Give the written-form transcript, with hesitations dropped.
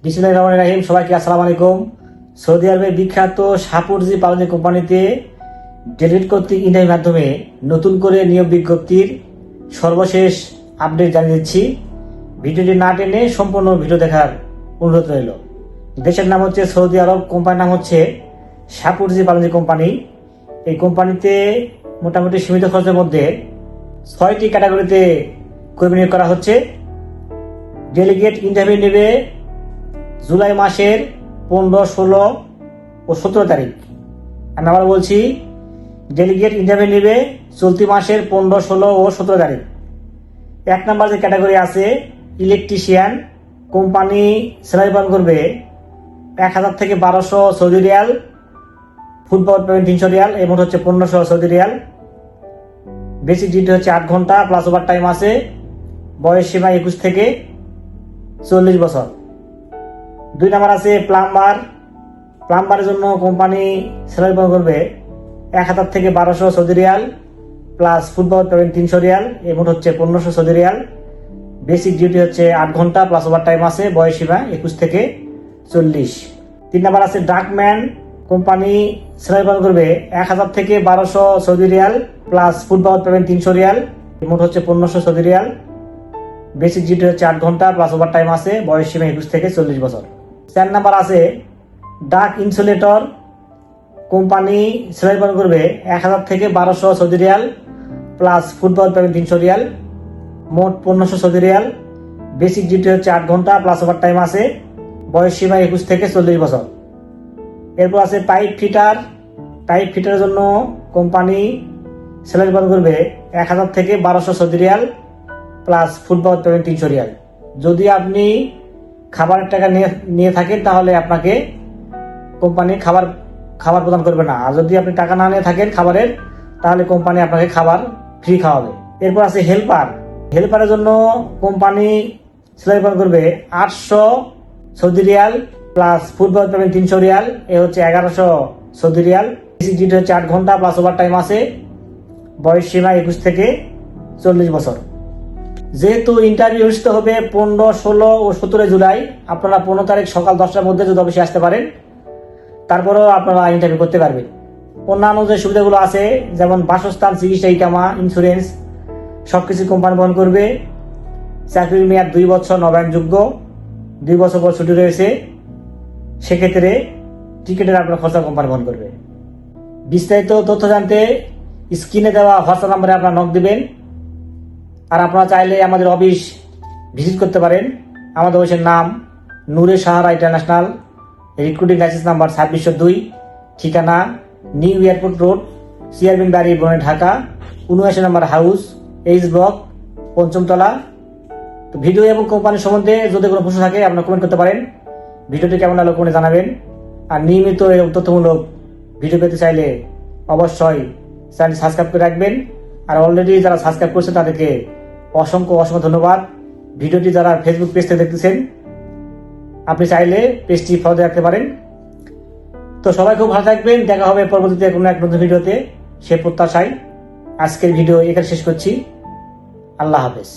বিসমিল্লাহির রহমানির রহিম। সবাইকে আসসালামু আলাইকুম। সৌদি আরবের বিখ্যাত শাহপুরজি পালজি কোম্পানিতে ডেলিট কর্তৃক ইন্টারভিউর মাধ্যমে নতুন করে নিয়োগ বিজ্ঞপ্তির সর্বশেষ আপডেট জানিয়ে দিচ্ছি। ভিডিওটি না টেনে সম্পূর্ণ ভিডিও দেখার অনুরোধ রইল। দেশের নাম হচ্ছে সৌদি আরব, কোম্পানির নাম হচ্ছে শাহপুরজি পালজি কোম্পানি। এই কোম্পানিতে মোটামুটি সীমিত খরচের মধ্যে 6টি ক্যাটাগরিতে কর্মী নিয়োগ করা হচ্ছে। ডেলিগেট ইন্টারভিউ নেবে জুলাই মাসের 15, 16 ও 17 তারিখ। আমি আবার বলছি, ডেলিগেট ইন্টারভিউ নেবে চলতি মাসের 15, 16 ও 17 তারিখ। 1 নম্বর যে ক্যাটাগরি আছে ইলেকট্রিশিয়ান, কোম্পানি স্যালারি প্রদান করবে 1000 থেকে 1200 Saudi Real, football payment 300 Real, এই মোট হচ্ছে 1500 সৌদি রিয়াল। বেসিক ডিউটি হচ্ছে 8 ঘন্টা প্লাস ওভার টাইম আছে। বয়স সীমা 21 থেকে 40 বছর। 2 নম্বর আছে প্লাম্বার। প্লাম্বারের জন্য কোম্পানি স্যালারি প্রদান করবে 1000 থেকে 1200 Saudi riyal plus football payment 300 Real, এই মোট হচ্ছে 1500 সৌদি রিয়াল। বেসিক ডিউটি হচ্ছে 8 ঘন্টা প্লাস ওভার টাইম আছে। বয়স সীমা 21 থেকে 40। 3 নম্বর আছে ডাকম্যান। কোম্পানি স্যালারি প্রদান করবে 1000 থেকে 1200 Saudi riyal plus football payment 300 Real, মোট হচ্ছে 1500 সৌদি রিয়াল। বেসিক ডিউটি হচ্ছে 8 ঘন্টা প্লাস ওভার টাইম আছে। বয়স সীমা 21 থেকে 40 বছর। 4 নাম্বার আছে ডাক ইনসুলেটর। কোম্পানি স্যালারি প্রদান করবে 1000 থেকে 1200 Saudi riyal plus football payment 300 Real, মোট 1500 সৌদি রিয়াল। বেসিক ডিউটি হচ্ছে 8 ঘন্টা প্লাস ওভার টাইম আছে। বয়স সীমা 21 থেকে 40 বছর। এরপর আছে পাইপ ফিটার। পাইপ ফিটারের জন্য কোম্পানি স্যালারি প্রদান করবে 1000 থেকে 1200 Saudi riyal plus football payment 300 Real. যদি আপনি খাবারের টাকা নিয়ে থাকেন তাহলে আপনাকে কোম্পানি খাবার প্রদান করবে না, আর যদি আপনি টাকা না নিয়ে থাকেন খাবারের, তাহলে কোম্পানি আপনাকে খাবার ফ্রি খাওয়াবে। এরপর আছে হেল্পার। হেল্পারের জন্য কোম্পানি স্যালারি প্রদান করবে 800 Saudi riyal plus football payment 300 riyal, এ হচ্ছে 1100 সৌদি রিয়াল। বেসিক ডিউটি হচ্ছে 8 ঘন্টা প্লাস ওভার টাইম আছে। বয়স সীমা 21 থেকে 40 বছর। যেহেতু ইন্টারভিউ অনুষ্ঠিত হবে 15, 16 ও 17 জুলাই, আপনারা 15 তারিখ সকাল 10টার মধ্যে যদি অফিসে আসতে পারেন, তারপরেও আপনারা ইন্টারভিউ করতে পারবেন। অন্যান্য যে সুবিধাগুলো আছে, যেমন বাসস্থান, চিকিৎসা, ইকামা, ইন্স্যুরেন্স, সবকিছু কোম্পানি বহন করবে। চাকরির মেয়াদ 2 বছর, নবায়নযোগ্য। 2 বছর পর ছুটি রয়েছে, সেক্ষেত্রে টিকিটের আপনার খরচা কোম্পানি বহন করবে। বিস্তারিত তথ্য জানতে স্ক্রিনে দেওয়া হোয়াটসঅ্যাপ নাম্বারে আপনারা নক দিবেন। আর আপনারা চাইলে আমাদের অফিস ভিজিট করতে পারেন। আমাদের অফিসের নাম Noore Sahara international, recruiting licence number 2602, ঠিকানা নিউ এয়ারপোর্ট রোড, চেয়ারম্যান বাড়ি, বনে, ঢাকা 79 নম্বর হাউস, এইচ ব্লক, 5ম তলা। তো ভিডিও এবং কোম্পানির সম্বন্ধে যদি কোনো প্রশ্ন থাকে আপনারা কমেন্ট করতে পারেন। ভিডিওটি কেমন লাগলো কমেন্টে জানাবেন। আর নিয়মিত এরকম তথ্যমূলক ভিডিও পেতে চাইলে অবশ্যই চ্যানেল সাবস্ক্রাইব করে রাখবেন। আর অলরেডি যারা সাবস্ক্রাইব করছে তাদেরকে অসংখ্য ধন্যবাদ। ভিডিওটি যারা ফেসবুক পেজ থেকে দেখতেছেন, আপনি চাইলে পেজটি ফলো দিয়ে রাখতে পারেন। তো সবাই খুব ভালো থাকবেন। দেখা হবে পরবর্তীতে কোনো এক নতুন ভিডিওতে, সে প্রত্যাশায় আজকের ভিডিও এখানে শেষ করছি। আল্লাহ হাফেজ।